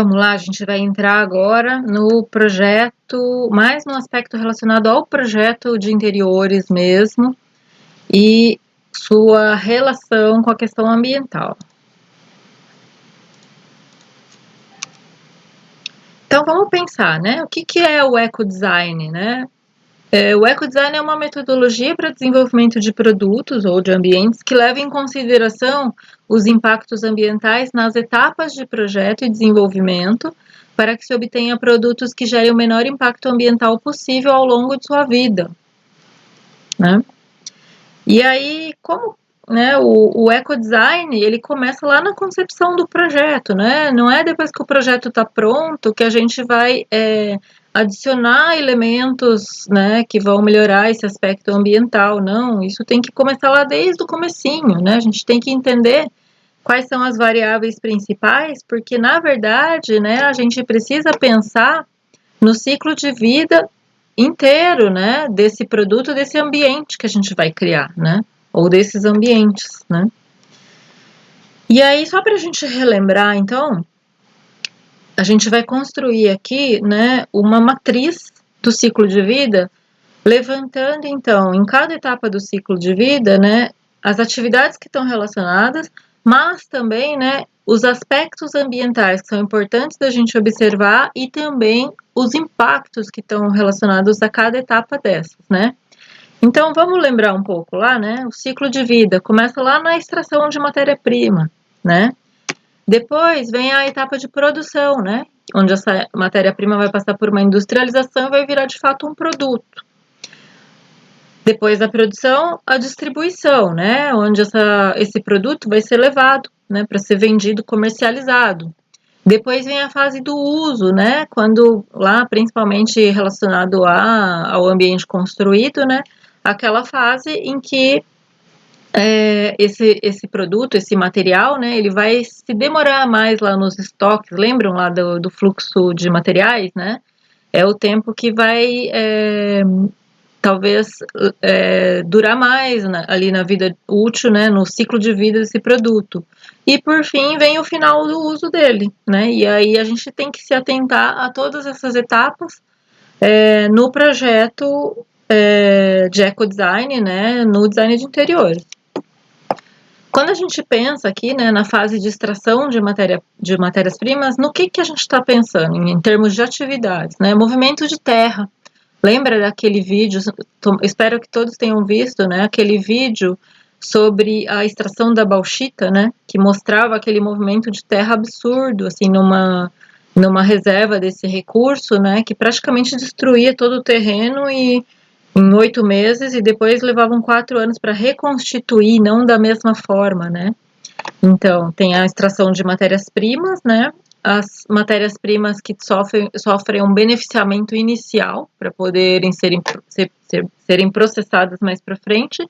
Vamos lá, a gente vai entrar agora no projeto, mais no aspecto relacionado ao projeto de interiores mesmo e sua relação com a questão ambiental. Então vamos pensar, né? O que é o ecodesign, né? O ecodesign é uma metodologia para desenvolvimento de produtos ou de ambientes que leva em consideração os impactos ambientais nas etapas de projeto e desenvolvimento para que se obtenha produtos que gerem o menor impacto ambiental possível ao longo de sua vida, né? E aí, como, né, o ecodesign, ele começa lá na concepção do projeto, né? Não é depois que o projeto está pronto que a gente vai adicionar elementos, né, que vão melhorar esse aspecto ambiental, não. Isso tem que começar lá desde o comecinho, né? A gente tem que entender quais são as variáveis principais, porque na verdade, né, a gente precisa pensar no ciclo de vida inteiro, né, desse produto, desse ambiente que a gente vai criar, né, ou desses ambientes, né. E aí, só para a gente relembrar, então, a gente vai construir aqui, né, uma matriz do ciclo de vida, levantando, então, em cada etapa do ciclo de vida, né, as atividades que estão relacionadas, mas também, né, os aspectos ambientais que são importantes da gente observar e também os impactos que estão relacionados a cada etapa dessas, né. Então, vamos lembrar um pouco lá, né, o ciclo de vida começa lá na extração de matéria-prima, né. Depois vem a etapa de produção, né, onde essa matéria-prima vai passar por uma industrialização e vai virar de fato um produto. Depois da produção, a distribuição, né, onde esse produto vai ser levado, né, para ser vendido, comercializado. Depois vem a fase do uso, né, quando lá, principalmente relacionado ao ambiente construído, né, aquela fase em que esse produto, esse material, né, ele vai se demorar mais lá nos estoques, lembram lá do fluxo de materiais, né? É o tempo que vai talvez durar mais ali na vida útil, né, no ciclo de vida desse produto. E por fim vem o final do uso dele, né? E aí a gente tem que se atentar a todas essas etapas no projeto de ecodesign, né, no design de interiores. Quando a gente pensa aqui, né, na fase de extração de matérias-primas, no que a gente está pensando em termos de atividades, né? Movimento de terra. Lembra daquele vídeo, espero que todos tenham visto, né, aquele vídeo sobre a extração da bauxita, né, que mostrava aquele movimento de terra absurdo, assim, numa reserva desse recurso, né, que praticamente destruía todo o terreno e em 8 meses, e depois levavam 4 anos para reconstituir, não da mesma forma, né. Então, tem a extração de matérias-primas, né, as matérias-primas que sofrem um beneficiamento inicial para poderem serem processadas mais para frente,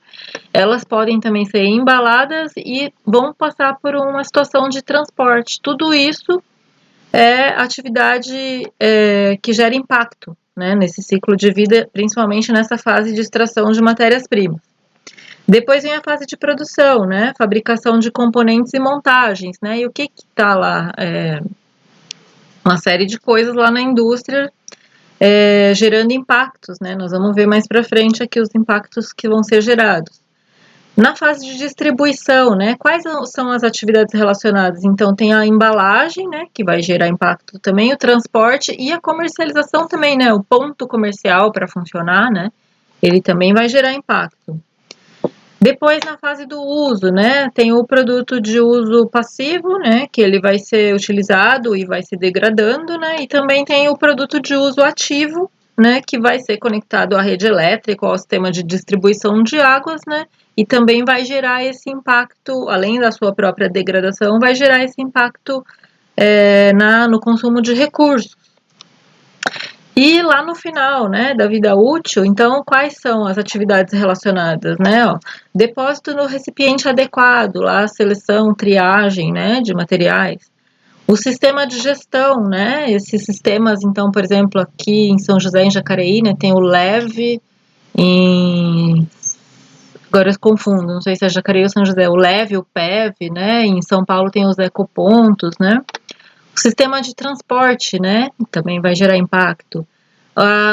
elas podem também ser embaladas e vão passar por uma situação de transporte. Tudo isso é atividade que gera impacto, né, nesse ciclo de vida, principalmente nessa fase de extração de matérias-primas. Depois vem a fase de produção, né, fabricação de componentes e montagens, né, e o que está lá? Uma série de coisas lá na indústria gerando impactos, né, nós vamos ver mais para frente aqui os impactos que vão ser gerados. Na fase de distribuição, né, quais são as atividades relacionadas? Então, tem a embalagem, né, que vai gerar impacto também, o transporte e a comercialização também, né, o ponto comercial para funcionar, né, ele também vai gerar impacto. Depois, na fase do uso, né, tem o produto de uso passivo, né, que ele vai ser utilizado e vai se degradando, né, e também tem o produto de uso ativo, né, que vai ser conectado à rede elétrica ou ao sistema de distribuição de águas, né, e também vai gerar esse impacto, além da sua própria degradação, vai gerar esse impacto no consumo de recursos. E lá no final, né, da vida útil, então, quais são as atividades relacionadas, né, ó, depósito no recipiente adequado, lá seleção, triagem, né, de materiais. O sistema de gestão, né, esses sistemas, então, por exemplo, aqui em São José, em Jacareí, né, tem o LEV, agora eu confundo, não sei se é Jacareí ou São José, o LEV, o PEV, né, em São Paulo tem os ecopontos, né. sistema de transporte, né, também vai gerar impacto.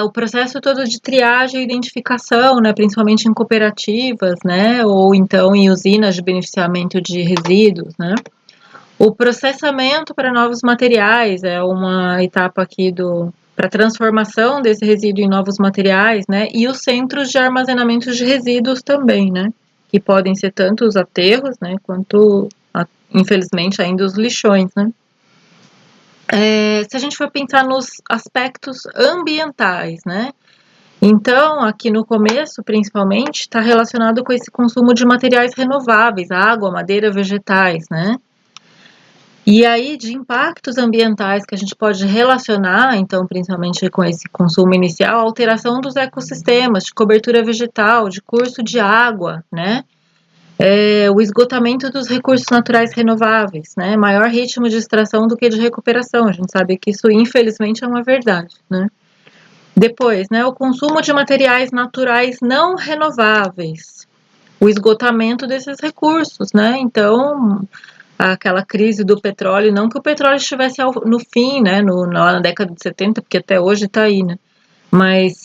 O processo todo de triagem e identificação, né, principalmente em cooperativas, né, ou então em usinas de beneficiamento de resíduos, né. O processamento para novos materiais é uma etapa aqui para transformação desse resíduo em novos materiais, né, e os centros de armazenamento de resíduos também, né, que podem ser tanto os aterros, né, quanto, infelizmente, ainda os lixões, né. Se a gente for pensar nos aspectos ambientais, né, então, aqui no começo, principalmente, está relacionado com esse consumo de materiais renováveis, água, madeira, vegetais, né. E aí, de impactos ambientais que a gente pode relacionar, então, principalmente com esse consumo inicial, a alteração dos ecossistemas, de cobertura vegetal, de curso de água, né? O esgotamento dos recursos naturais renováveis, né? Maior ritmo de extração do que de recuperação. A gente sabe que isso, infelizmente, é uma verdade, né? Depois, né? O consumo de materiais naturais não renováveis. O esgotamento desses recursos, né? Então, aquela crise do petróleo, não que o petróleo estivesse no fim, né, na década de 70, porque até hoje está aí, né, mas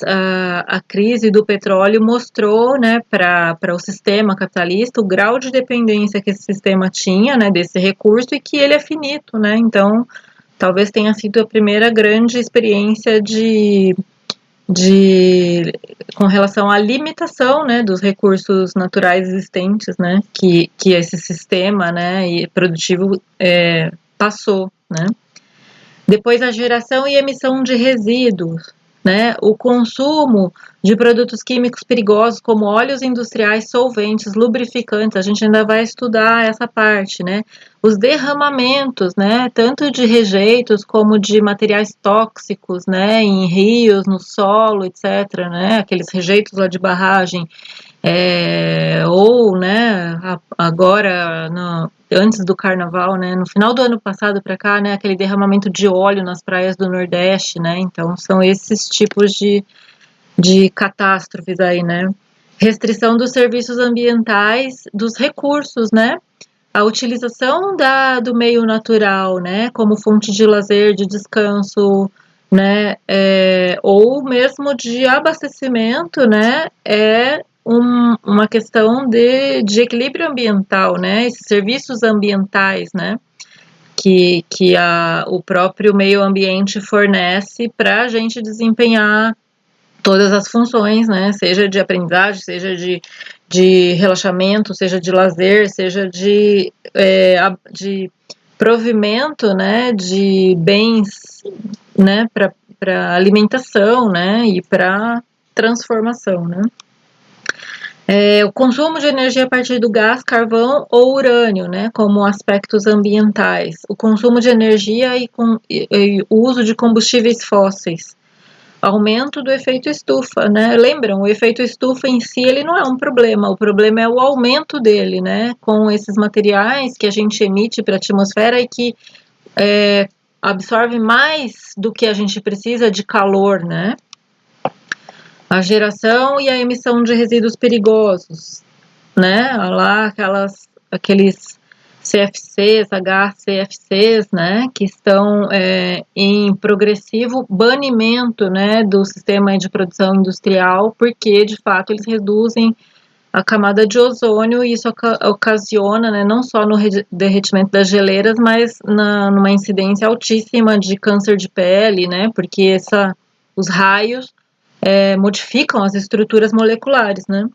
a crise do petróleo mostrou, né, para o sistema capitalista o grau de dependência que esse sistema tinha, né, desse recurso e que ele é finito, né, então talvez tenha sido a primeira grande experiência com relação à limitação, né, dos recursos naturais existentes, né, que esse sistema, né, produtivo passou, né. Depois a geração e emissão de resíduos, né, o consumo de produtos químicos perigosos como óleos industriais, solventes, lubrificantes, a gente ainda vai estudar essa parte, né, os derramamentos, né, tanto de rejeitos como de materiais tóxicos, né, em rios, no solo, etc., né, aqueles rejeitos lá de barragem, ou, né, agora, antes do carnaval, né, no final do ano passado para cá, né, aquele derramamento de óleo nas praias do Nordeste, né, então são esses tipos de catástrofes aí, né. Restrição dos serviços ambientais, dos recursos, né, a utilização do meio natural, né, como fonte de lazer, de descanso, né, ou mesmo de abastecimento, né, uma questão de equilíbrio ambiental, né, esses serviços ambientais, né, que o próprio meio ambiente fornece para a gente desempenhar todas as funções, né, seja de aprendizagem, seja de relaxamento, seja de lazer, seja de provimento, né, de bens, né, para alimentação, né, e para transformação, né. O consumo de energia a partir do gás, carvão ou urânio, né, como aspectos ambientais. O consumo de energia e o uso de combustíveis fósseis. Aumento do efeito estufa, né? Lembram, o efeito estufa em si, ele não é um problema, o problema é o aumento dele, né? Com esses materiais que a gente emite para a atmosfera e que absorve mais do que a gente precisa de calor, né? A geração e a emissão de resíduos perigosos, né? Lá aqueles CFCs, HCFCs, né, que estão em progressivo banimento, né, do sistema de produção industrial, porque de fato eles reduzem a camada de ozônio e isso ocasiona, né, não só no derretimento das geleiras, mas numa incidência altíssima de câncer de pele, né, porque os raios modificam as estruturas moleculares, né.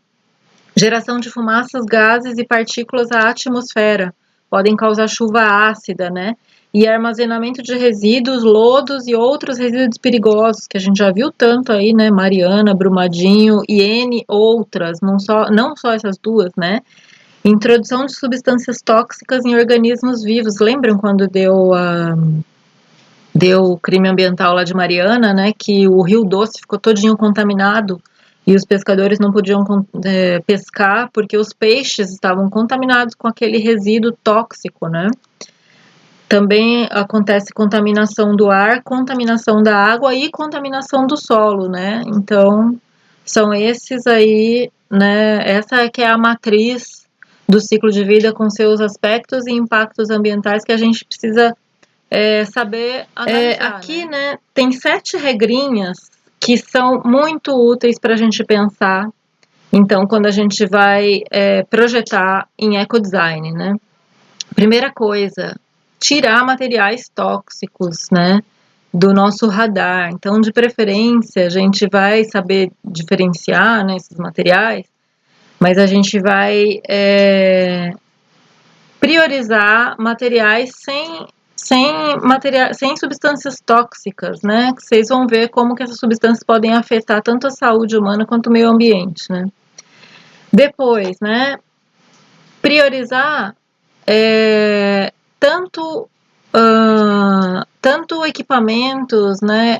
Geração de fumaças, gases e partículas à atmosfera podem causar chuva ácida, né? E armazenamento de resíduos, lodos e outros resíduos perigosos, que a gente já viu tanto aí, né? Mariana, Brumadinho e N outras, não só essas duas, né? Introdução de substâncias tóxicas em organismos vivos. Lembram quando deu o crime ambiental lá de Mariana, né? Que o Rio Doce ficou todinho contaminado e os pescadores não podiam pescar porque os peixes estavam contaminados com aquele resíduo tóxico, né? Também acontece contaminação do ar, contaminação da água e contaminação do solo, né? Então, são esses aí, né? Essa que é a matriz do ciclo de vida com seus aspectos e impactos ambientais que a gente precisa saber analisar, aqui, né, tem 7 regrinhas que são muito úteis para a gente pensar, então, quando a gente vai projetar em ecodesign, né? Primeira coisa, tirar materiais tóxicos, né, do nosso radar. Então, de preferência, a gente vai saber diferenciar, né, esses materiais, mas a gente vai priorizar materiais sem substâncias tóxicas, né? Que vocês vão ver como que essas substâncias podem afetar tanto a saúde humana quanto o meio ambiente, né? Depois, né? Priorizar tanto equipamentos, né,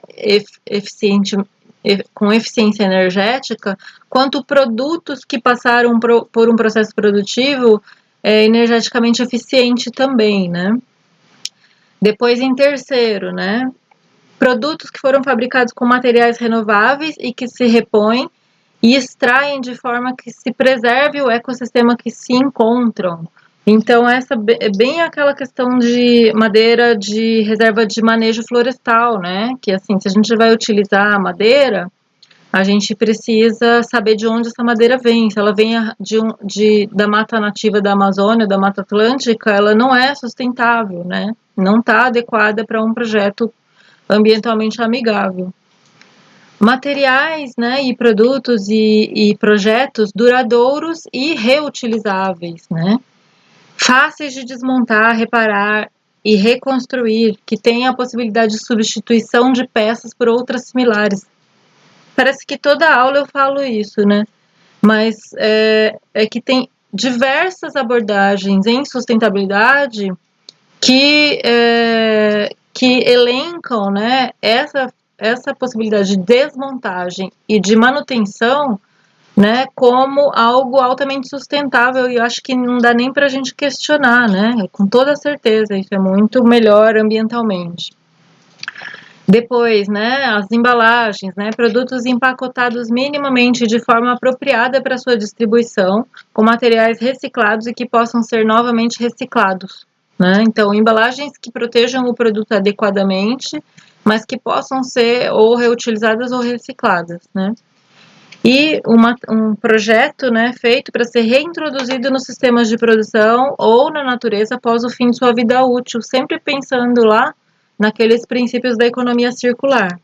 com eficiência energética, quanto produtos que passaram por um processo produtivo energeticamente eficiente também, né? Depois, em terceiro, né, produtos que foram fabricados com materiais renováveis e que se repõem e extraem de forma que se preserve o ecossistema que se encontram. Então, essa é bem aquela questão de madeira de reserva de manejo florestal, né? Que assim, se a gente vai utilizar a madeira, a gente precisa saber de onde essa madeira vem. Se ela vem da mata nativa da Amazônia, da Mata Atlântica, ela não é sustentável, né? Não está adequada para um projeto ambientalmente amigável. Materiais, né, e produtos e projetos duradouros e reutilizáveis, né? Fáceis de desmontar, reparar e reconstruir, que tenham a possibilidade de substituição de peças por outras similares. Parece que toda aula eu falo isso, né? Mas é que tem diversas abordagens em sustentabilidade que elencam, né, essa possibilidade de desmontagem e de manutenção, né, como algo altamente sustentável, e eu acho que não dá nem para a gente questionar, né, com toda certeza, isso é muito melhor ambientalmente. Depois, né, as embalagens, né, produtos empacotados minimamente de forma apropriada para sua distribuição, com materiais reciclados e que possam ser novamente reciclados, né? Então, embalagens que protejam o produto adequadamente, mas que possam ser ou reutilizadas ou recicladas, né? E um projeto, né, feito para ser reintroduzido nos sistemas de produção ou na natureza após o fim de sua vida útil, sempre pensando lá naqueles princípios da economia circular.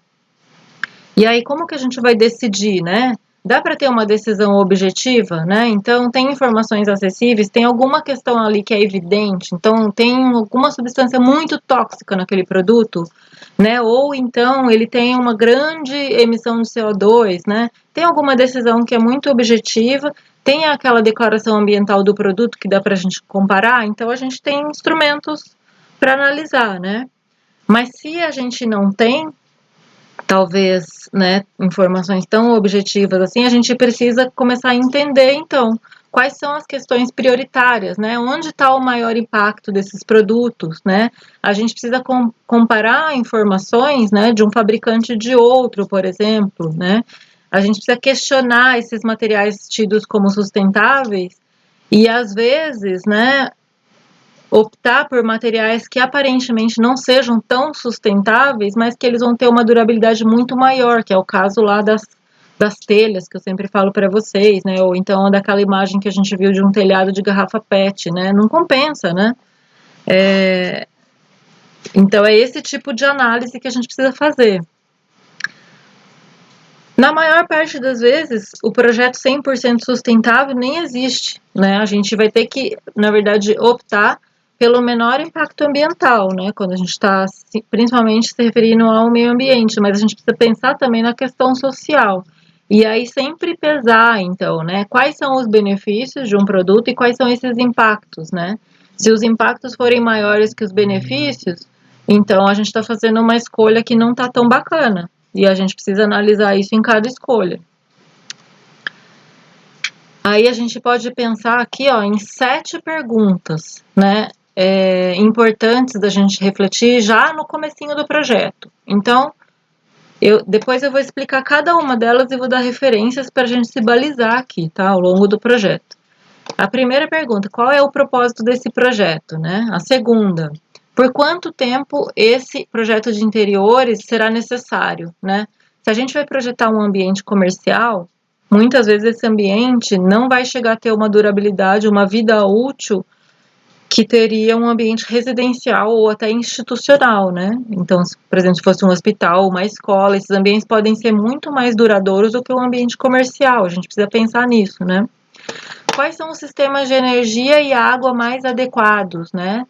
E aí, como que a gente vai decidir, né? Dá para ter uma decisão objetiva, né? Então, tem informações acessíveis, tem alguma questão ali que é evidente, então tem alguma substância muito tóxica naquele produto, né? Ou então ele tem uma grande emissão de CO2, né? Tem alguma decisão que é muito objetiva, tem aquela declaração ambiental do produto que dá para a gente comparar, então a gente tem instrumentos para analisar, né? Mas se a gente não tem, talvez, né, informações tão objetivas assim, a gente precisa começar a entender, então, quais são as questões prioritárias, né? Onde está o maior impacto desses produtos, né? A gente precisa comparar informações, né, de um fabricante de outro, por exemplo, né? A gente precisa questionar esses materiais tidos como sustentáveis e, às vezes, né, optar por materiais que aparentemente não sejam tão sustentáveis, mas que eles vão ter uma durabilidade muito maior, que é o caso lá das telhas, que eu sempre falo para vocês, né? Ou então daquela imagem que a gente viu de um telhado de garrafa PET, né? Não compensa, né? Então é esse tipo de análise que a gente precisa fazer. Na maior parte das vezes, o projeto 100% sustentável nem existe, né? A gente vai ter que, na verdade, optar pelo menor impacto ambiental, né? Quando a gente está principalmente se referindo ao meio ambiente, mas a gente precisa pensar também na questão social. E aí sempre pesar, então, né? Quais são os benefícios de um produto e quais são esses impactos, né? Se os impactos forem maiores que os benefícios, então a gente está fazendo uma escolha que não está tão bacana. E a gente precisa analisar isso em cada escolha. Aí a gente pode pensar aqui, ó, em 7 perguntas, né, importantes da gente refletir já no comecinho do projeto. Então, depois eu vou explicar cada uma delas e vou dar referências para a gente se balizar aqui, tá, ao longo do projeto. A primeira pergunta, qual é o propósito desse projeto, né? A segunda, Por quanto tempo esse projeto de interiores será necessário, né? Se a gente vai projetar um ambiente comercial, muitas vezes esse ambiente não vai chegar a ter uma durabilidade, uma vida útil que teria um ambiente residencial ou até institucional, né? Então, por exemplo, se fosse um hospital, uma escola, esses ambientes podem ser muito mais duradouros do que um ambiente comercial. A gente precisa pensar nisso, né? Quais são os sistemas de energia e água mais adequados, né?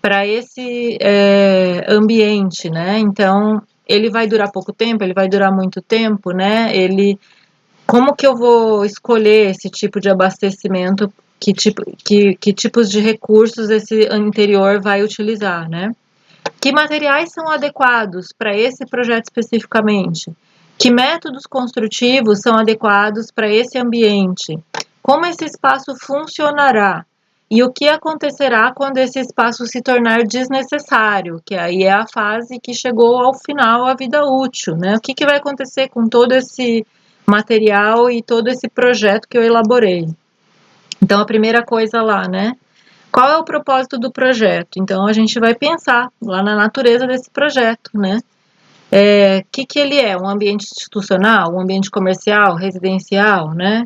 Para esse ambiente, né? Então, ele vai durar pouco tempo, ele vai durar muito tempo, né? Como que eu vou escolher esse tipo de abastecimento? Que tipos de recursos esse interior vai utilizar, né? Que materiais são adequados para esse projeto especificamente? Que métodos construtivos são adequados para esse ambiente? Como esse espaço funcionará? E o que acontecerá quando esse espaço se tornar desnecessário? Que aí é a fase que chegou ao final, a vida útil, né? O que vai acontecer com todo esse material e todo esse projeto que eu elaborei? Então, a primeira coisa lá, né? Qual é o propósito do projeto? Então, a gente vai pensar lá na natureza desse projeto, né? Que ele é? Um ambiente institucional, um ambiente comercial, residencial, né?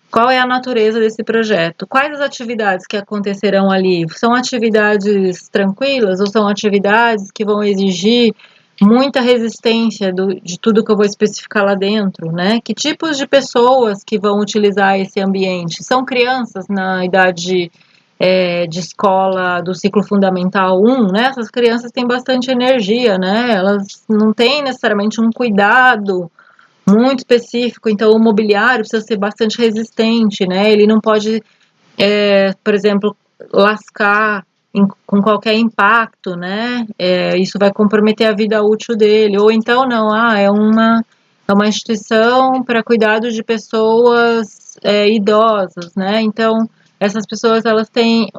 Qual é a natureza desse projeto? Quais as atividades que acontecerão ali? São atividades tranquilas ou são atividades que vão exigir muita resistência de tudo que eu vou especificar lá dentro, né? Que tipos de pessoas que vão utilizar esse ambiente? São crianças na idade de escola do ciclo fundamental 1, né? Essas crianças têm bastante energia, né? Elas não têm necessariamente um cuidado muito específico, então o mobiliário precisa ser bastante resistente, né? Ele não pode, por exemplo, lascar com qualquer impacto, né? Isso vai comprometer a vida útil dele. Ou então não, é uma instituição para cuidado de pessoas idosas, né? Então essas pessoas elas têm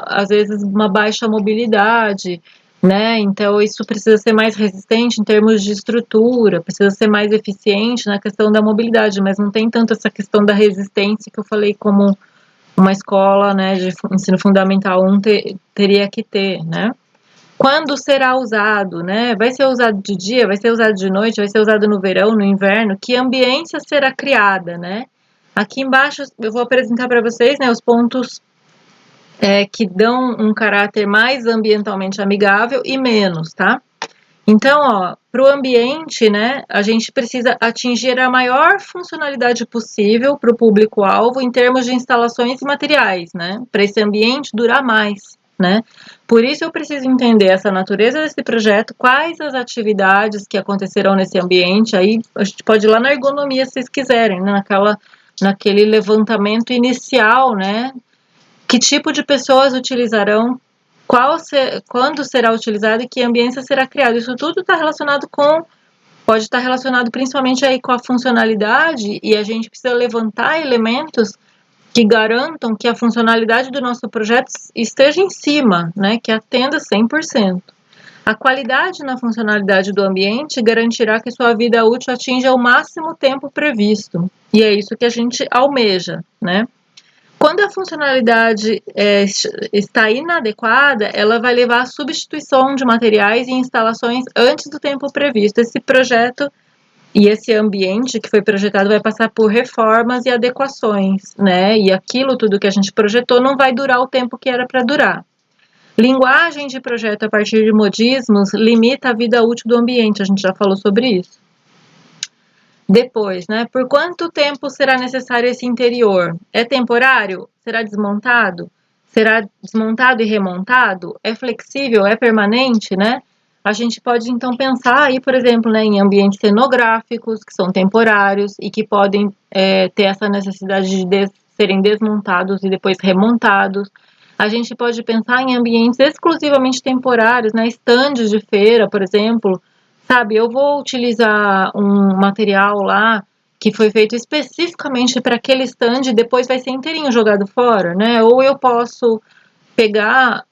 às vezes uma baixa mobilidade, né? Então isso precisa ser mais resistente em termos de estrutura, precisa ser mais eficiente na questão da mobilidade, mas não tem tanto essa questão da resistência que eu falei como uma escola, né, de ensino fundamental 1 teria que ter, né? Quando será usado, né? Vai ser usado de dia, vai ser usado de noite, vai ser usado no verão, no inverno? Que ambiência será criada, né? Aqui embaixo eu vou apresentar para vocês, né, os pontos que dão um caráter mais ambientalmente amigável e menos, tá? Então, ó, para o ambiente, né, a gente precisa atingir a maior funcionalidade possível para o público-alvo em termos de instalações e materiais, né, para esse ambiente durar mais, né. Por isso eu preciso entender essa natureza desse projeto, quais as atividades que acontecerão nesse ambiente, aí a gente pode ir lá na ergonomia se vocês quiserem, né, naquele levantamento inicial, né, que tipo de pessoas utilizarão, quando será utilizado e que ambiência será criado. Isso tudo está relacionado pode estar relacionado principalmente aí com a funcionalidade, e a gente precisa levantar elementos que garantam que a funcionalidade do nosso projeto esteja em cima, né, que atenda 100%. A qualidade na funcionalidade do ambiente garantirá que sua vida útil atinja o máximo tempo previsto, e é isso que a gente almeja, né? Quando a funcionalidade está inadequada, ela vai levar à substituição de materiais e instalações antes do tempo previsto. Esse projeto e esse ambiente que foi projetado vai passar por reformas e adequações, né? E aquilo tudo que a gente projetou não vai durar o tempo que era para durar. Linguagem de projeto a partir de modismos limita a vida útil do ambiente, a gente já falou sobre isso. Depois, né? Por quanto tempo será necessário esse interior? É temporário? Será desmontado? Será desmontado e remontado? É flexível? É permanente, né? A gente pode então pensar aí, por exemplo, né, em ambientes cenográficos que são temporários e que podem ter essa necessidade de serem desmontados e depois remontados. A gente pode pensar em ambientes exclusivamente temporários, né? Estandes de feira, por exemplo. Sabe, eu vou utilizar um material lá que foi feito especificamente para aquele stand e depois vai ser inteirinho jogado fora, né? Ou eu posso pegar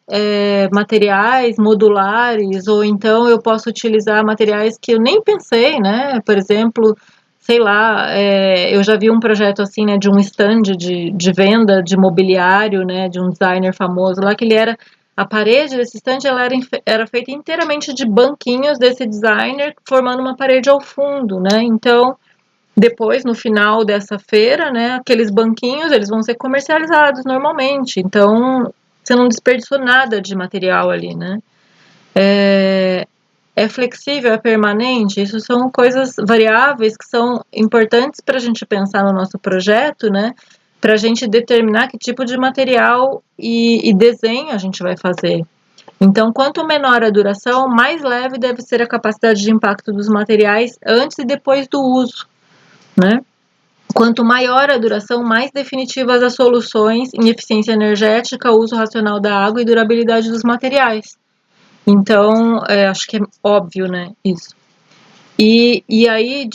materiais modulares, ou então eu posso utilizar materiais que eu nem pensei, né? Por exemplo, sei lá, eu já vi um projeto assim, né, de um stand de venda de mobiliário, né, de um designer famoso lá, que ele era a parede desse estande ela era feita inteiramente de banquinhos desse designer, formando uma parede ao fundo, né? Então, depois, no final dessa feira, né, aqueles banquinhos, eles vão ser comercializados normalmente. Então, você não desperdiçou nada de material ali, né? É flexível, é permanente? Isso são coisas variáveis que são importantes para a gente pensar no nosso projeto, né? Para a gente determinar que tipo de material e desenho a gente vai fazer. Então, quanto menor a duração, mais leve deve ser a capacidade de impacto dos materiais antes e depois do uso, né? Quanto maior a duração, mais definitivas as soluções em eficiência energética, uso racional da água e durabilidade dos materiais. Então, acho que é óbvio, né, isso. E aí,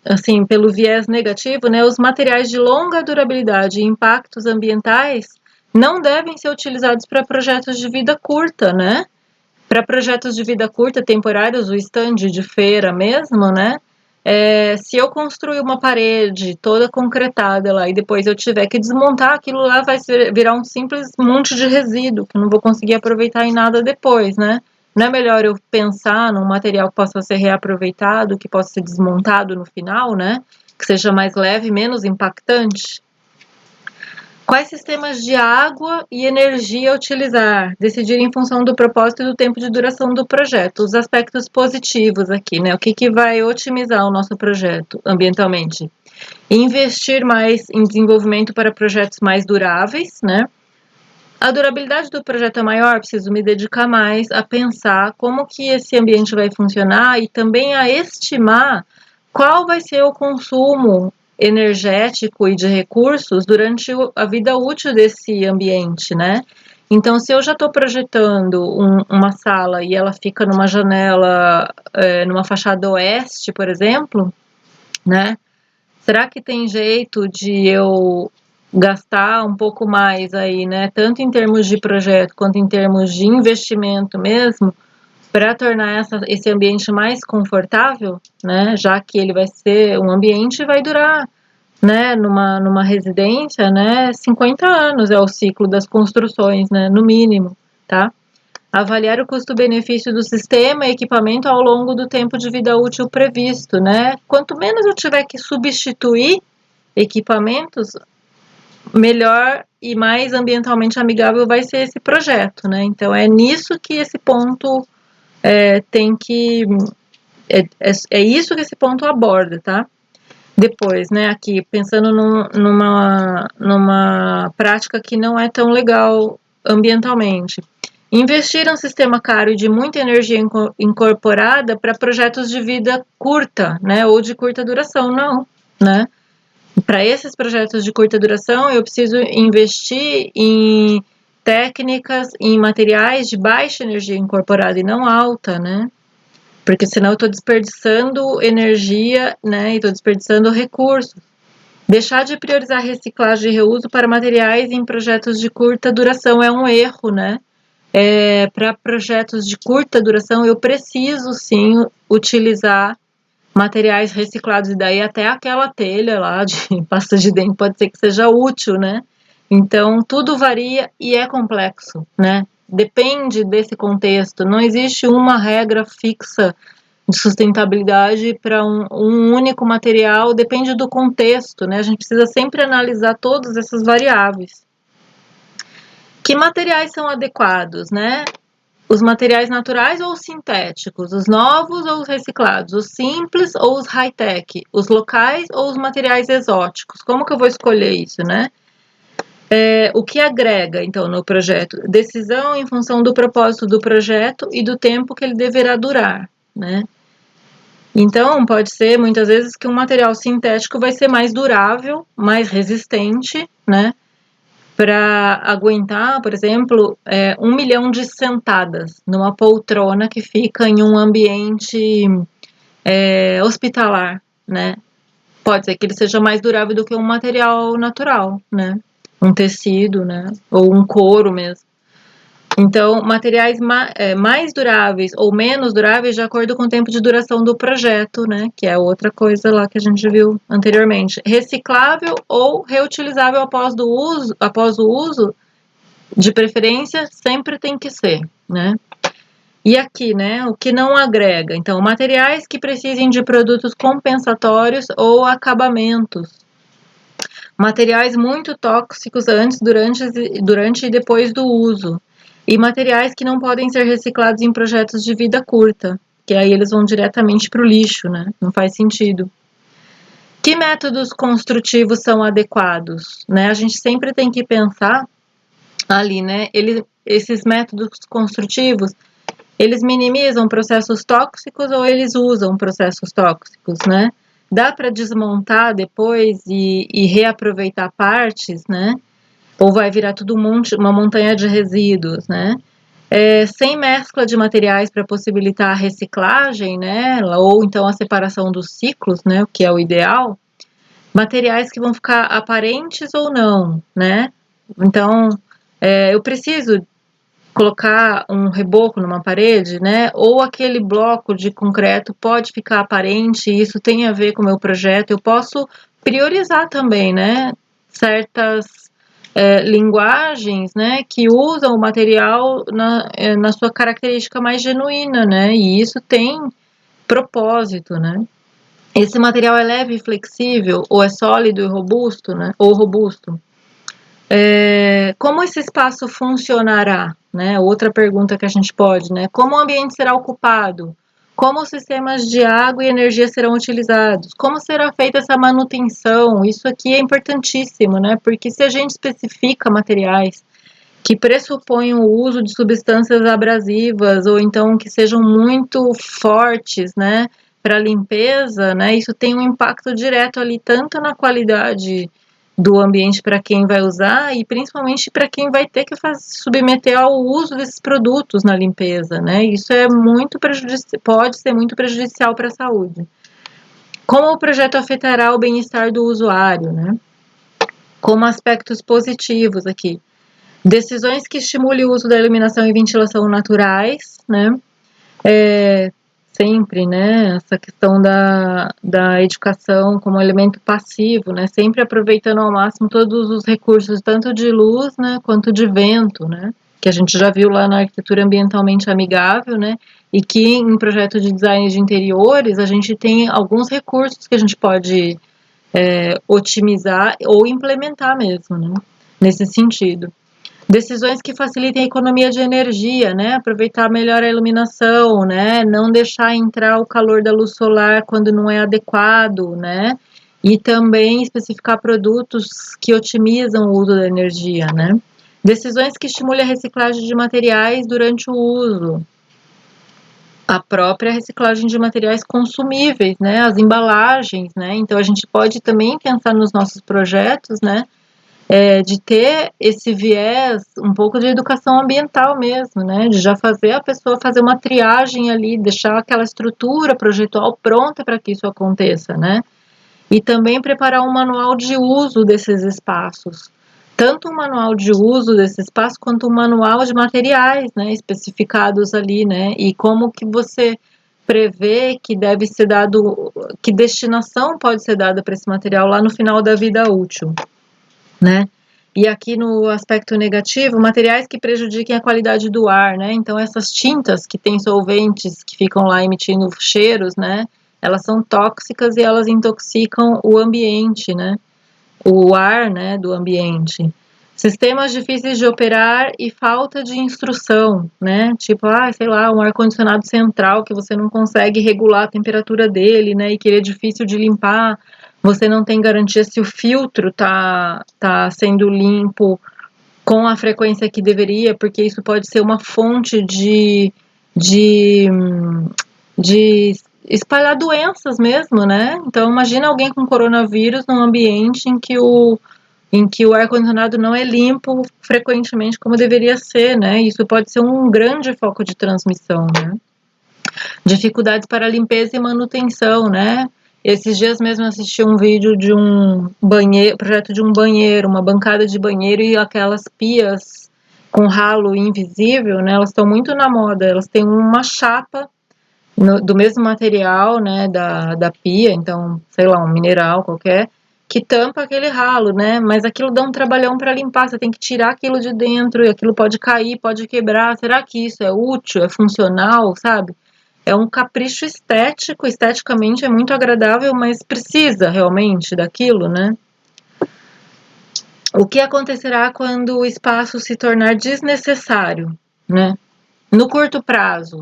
assim, pelo viés negativo, né, os materiais de longa durabilidade e impactos ambientais não devem ser utilizados para projetos de vida curta, né? Para projetos de vida curta, temporários, o stand de feira mesmo, né? Se eu construir uma parede toda concretada lá e depois eu tiver que desmontar, aquilo lá vai virar um simples monte de resíduo, que eu não vou conseguir aproveitar em nada depois, né? Não é melhor eu pensar num material que possa ser reaproveitado, que possa ser desmontado no final, né? Que seja mais leve, menos impactante? Quais sistemas de água e energia utilizar? Decidir em função do propósito e do tempo de duração do projeto. Os aspectos positivos aqui, né? O que vai otimizar o nosso projeto ambientalmente? Investir mais em desenvolvimento para projetos mais duráveis, né? A durabilidade do projeto é maior, preciso me dedicar mais a pensar como que esse ambiente vai funcionar e também a estimar qual vai ser o consumo energético e de recursos durante a vida útil desse ambiente, né? Então, se eu já estou projetando uma sala e ela fica numa janela, numa fachada oeste, por exemplo, né? Será que tem jeito de eu gastar um pouco mais aí, né? Tanto em termos de projeto quanto em termos de investimento mesmo, para tornar esse ambiente mais confortável, né? Já que ele vai ser um ambiente e vai durar, né? Numa residência, né? 50 anos é o ciclo das construções, né? No mínimo, tá? Avaliar o custo-benefício do sistema e equipamento ao longo do tempo de vida útil previsto, né? Quanto menos eu tiver que substituir equipamentos, melhor e mais ambientalmente amigável vai ser esse projeto, né? Então é nisso que esse ponto tem que é isso que esse ponto aborda, tá? Depois, né? Aqui pensando numa prática que não é tão legal ambientalmente. Investir em um sistema caro e de muita energia incorporada para projetos de vida curta, né? Ou de curta duração, não, né? Para esses projetos de curta duração, eu preciso investir em técnicas, em materiais de baixa energia incorporada e não alta, né? Porque senão eu estou desperdiçando energia, né? E estou desperdiçando recursos. Deixar de priorizar reciclagem e reuso para materiais em projetos de curta duração é um erro, né? Para projetos de curta duração, eu preciso sim utilizar materiais reciclados, e daí até aquela telha lá de pasta de dente pode ser que seja útil, né? Então, tudo varia e é complexo, né? Depende desse contexto, não existe uma regra fixa de sustentabilidade para um único material, depende do contexto, né? A gente precisa sempre analisar todas essas variáveis. Que materiais são adequados, né? Os materiais naturais ou os sintéticos, os novos ou os reciclados, os simples ou os high-tech, os locais ou os materiais exóticos. Como que eu vou escolher isso, né? O que agrega, então, no projeto? Decisão em função do propósito do projeto e do tempo que ele deverá durar, né? Então, pode ser, muitas vezes, que um material sintético vai ser mais durável, mais resistente, né? Para aguentar, por exemplo, 1 milhão de sentadas numa poltrona que fica em um ambiente hospitalar, né? Pode ser que ele seja mais durável do que um material natural, né? Um tecido, né? Ou um couro mesmo. Então, materiais mais duráveis ou menos duráveis de acordo com o tempo de duração do projeto, né? Que é outra coisa lá que a gente viu anteriormente. Reciclável ou reutilizável após o uso De preferência, sempre tem que ser, né? E aqui, né, o que não agrega? Então, materiais que precisem de produtos compensatórios ou acabamentos. Materiais muito tóxicos antes, durante e depois do uso. E materiais que não podem ser reciclados em projetos de vida curta, que aí eles vão diretamente para o lixo, né? Não faz sentido. Que métodos construtivos são adequados? Né? A gente sempre tem que pensar ali, né? Esses métodos construtivos, eles minimizam processos tóxicos ou eles usam processos tóxicos, né? Dá para desmontar depois e reaproveitar partes, né? Ou vai virar tudo uma montanha de resíduos, né? Sem mescla de materiais para possibilitar a reciclagem, né? Ou então a separação dos ciclos, né? O que é o ideal. Materiais que vão ficar aparentes ou não, né? Então, eu preciso colocar um reboco numa parede, né? Ou aquele bloco de concreto pode ficar aparente, e isso tem a ver com o meu projeto. Eu posso priorizar também, né? Certas linguagens, né? Que usam o material na sua característica mais genuína, né? E isso tem propósito, né? Esse material é leve e flexível, ou é sólido e robusto, né? Ou robusto. Como esse espaço funcionará? Né? Outra pergunta que a gente pode, né? Como o ambiente será ocupado? Como os sistemas de água e energia serão utilizados? Como será feita essa manutenção? Isso aqui é importantíssimo, né? Porque se a gente especifica materiais que pressupõem o uso de substâncias abrasivas ou então que sejam muito fortes, né, para limpeza, né, isso tem um impacto direto ali tanto na qualidade do ambiente para quem vai usar e principalmente para quem vai ter que submeter ao uso desses produtos na limpeza, né? Isso é muito pode ser muito prejudicial para a saúde. Como o projeto afetará o bem-estar do usuário, né? Como aspectos positivos aqui. Decisões que estimulem o uso da iluminação e ventilação naturais, né? Sempre, né? Essa questão da educação como elemento passivo, né? Sempre aproveitando ao máximo todos os recursos, tanto de luz, né? Quanto de vento, né? Que a gente já viu lá na arquitetura ambientalmente amigável, né? E que em projeto de design de interiores a gente tem alguns recursos que a gente pode otimizar ou implementar mesmo, né? Nesse sentido. Decisões que facilitem a economia de energia, né? Aproveitar melhor a iluminação, né? Não deixar entrar o calor da luz solar quando não é adequado, né? E também especificar produtos que otimizam o uso da energia, né? Decisões que estimulem a reciclagem de materiais durante o uso. A própria reciclagem de materiais consumíveis, né? As embalagens, né? Então a gente pode também pensar nos nossos projetos, né? De ter esse viés um pouco de educação ambiental mesmo, né? De já fazer a pessoa fazer uma triagem ali, deixar aquela estrutura projetual pronta para que isso aconteça, né? E também preparar um manual de uso desses espaços. Tanto um manual de uso desse espaço, quanto um manual de materiais, né? Especificados ali, né? E como que você prevê que deve ser dado, que destinação pode ser dada para esse material lá no final da vida útil, né? E aqui no aspecto negativo, materiais que prejudiquem a qualidade do ar, né? Então essas tintas que têm solventes que ficam lá emitindo cheiros, né? Elas são tóxicas e elas intoxicam o ambiente, né? O ar, né, do ambiente. Sistemas difíceis de operar e falta de instrução, né? Tipo, sei lá, um ar-condicionado central que você não consegue regular a temperatura dele, né? E que ele é difícil de limpar. Você não tem garantia se o filtro tá sendo limpo com a frequência que deveria, porque isso pode ser uma fonte de, de espalhar doenças mesmo, né? Então imagina alguém com coronavírus num ambiente em que o ar-condicionado não é limpo frequentemente como deveria ser, né? Isso pode ser um grande foco de transmissão, né? Dificuldades para limpeza e manutenção, né? Esses dias mesmo assisti um vídeo de um banheiro, projeto de um banheiro, uma bancada de banheiro e aquelas pias com ralo invisível, né? Elas estão muito na moda, elas têm uma chapa do mesmo material, né, da pia, então, sei lá, um mineral qualquer, que tampa aquele ralo, né? Mas aquilo dá um trabalhão para limpar, você tem que tirar aquilo de dentro e aquilo pode cair, pode quebrar. Será que isso é útil, é funcional, sabe? É um capricho estético, esteticamente é muito agradável, mas precisa realmente daquilo, né? O que acontecerá quando o espaço se tornar desnecessário, né? No curto prazo,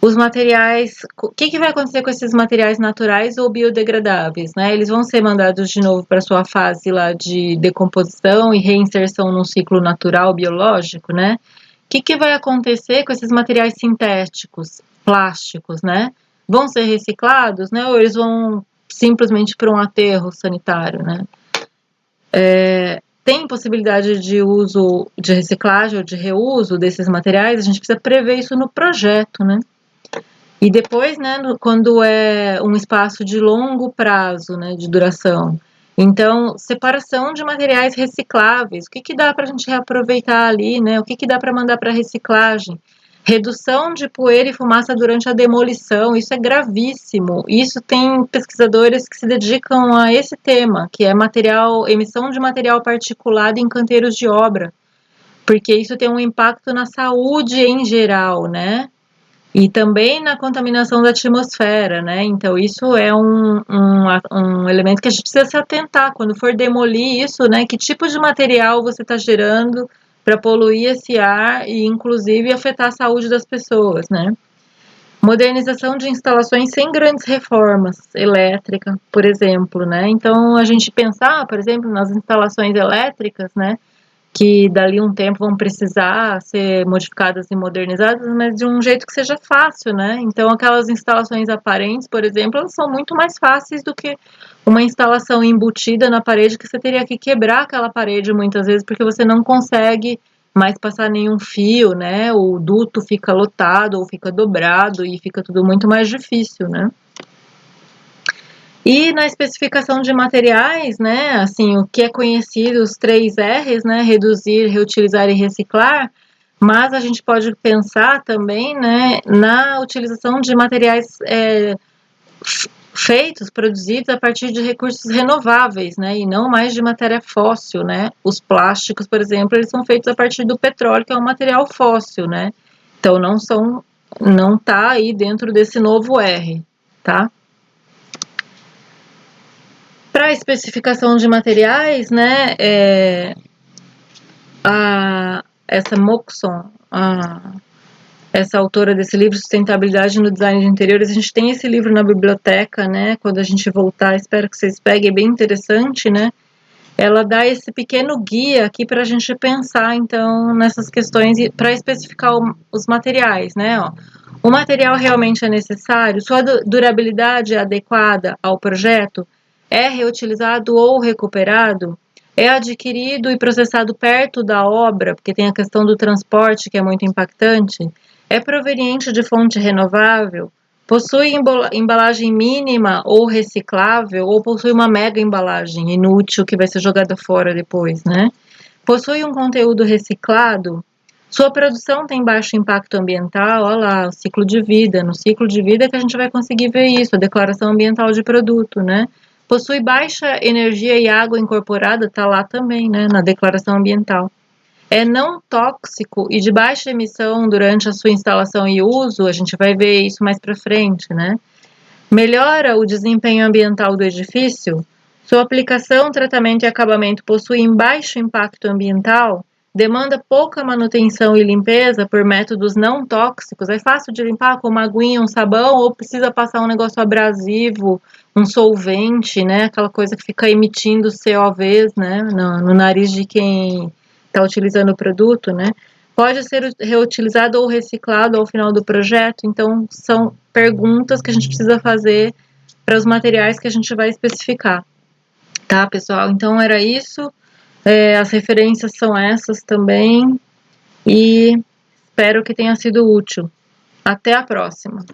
os materiais, o que vai acontecer com esses materiais naturais ou biodegradáveis, né? Eles vão ser mandados de novo para sua fase lá de decomposição e reinserção num ciclo natural biológico, né? O que vai acontecer com esses materiais sintéticos, plásticos, né? Vão ser reciclados, né? Ou eles vão simplesmente para um aterro sanitário, né? Tem possibilidade de uso de reciclagem ou de reuso desses materiais, a gente precisa prever isso no projeto, né? E depois, né, quando é um espaço de longo prazo, né, de duração. Então, separação de materiais recicláveis, o que dá para a gente reaproveitar ali, né? O que dá para mandar para reciclagem? Redução de poeira e fumaça durante a demolição, isso é gravíssimo. Isso tem pesquisadores que se dedicam a esse tema, que é emissão de material particulado em canteiros de obra, porque isso tem um impacto na saúde em geral, né? E também na contaminação da atmosfera, né? Então, isso é um elemento que a gente precisa se atentar quando for demolir isso, né? Que tipo de material você está gerando para poluir esse ar e, inclusive, afetar a saúde das pessoas, né? Modernização de instalações sem grandes reformas elétrica, por exemplo, né? Então, a gente pensar, por exemplo, nas instalações elétricas, né? Que dali um tempo vão precisar ser modificadas e modernizadas, mas de um jeito que seja fácil, né? Então, aquelas instalações aparentes, por exemplo, elas são muito mais fáceis do que uma instalação embutida na parede que você teria que quebrar aquela parede muitas vezes, porque você não consegue mais passar nenhum fio, né? O duto fica lotado ou fica dobrado e fica tudo muito mais difícil, né? E na especificação de materiais, né, assim, o que é conhecido, os 3 R's, né, reduzir, reutilizar e reciclar, mas a gente pode pensar também, né, na utilização de materiais feitos, produzidos a partir de recursos renováveis, né, e não mais de matéria fóssil, né. Os plásticos, por exemplo, eles são feitos a partir do petróleo, que é um material fóssil, né. Então não tá aí dentro desse novo R, tá? Para a especificação de materiais, né, essa Moxon, essa autora desse livro, Sustentabilidade no Design de Interiores, a gente tem esse livro na biblioteca, né, quando a gente voltar, espero que vocês peguem, é bem interessante, né, ela dá esse pequeno guia aqui para a gente pensar, então, nessas questões para especificar os materiais, né, ó. O material realmente é necessário? Sua durabilidade é adequada ao projeto? É reutilizado ou recuperado? É adquirido e processado perto da obra, porque tem a questão do transporte que é muito impactante? É proveniente de fonte renovável? Possui embalagem mínima ou reciclável? Ou possui uma mega embalagem inútil que vai ser jogada fora depois, né? Possui um conteúdo reciclado? Sua produção tem baixo impacto ambiental? Olha lá, o ciclo de vida. No ciclo de vida que a gente vai conseguir ver isso, a declaração ambiental de produto, né? Possui baixa energia e água incorporada, está lá também, né, na declaração ambiental. É não tóxico e de baixa emissão durante a sua instalação e uso, a gente vai ver isso mais para frente, né? Melhora o desempenho ambiental do edifício? Sua aplicação, tratamento e acabamento possuem baixo impacto ambiental? Demanda pouca manutenção e limpeza por métodos não tóxicos? É fácil de limpar com uma aguinha, um sabão, ou precisa passar um negócio abrasivo, um solvente, né? Aquela coisa que fica emitindo COVs, né? No nariz de quem está utilizando o produto, né? Pode ser reutilizado ou reciclado ao final do projeto? Então, são perguntas que a gente precisa fazer para os materiais que a gente vai especificar. Tá, pessoal? Então, era isso. As referências são essas também. E espero que tenha sido útil. Até a próxima.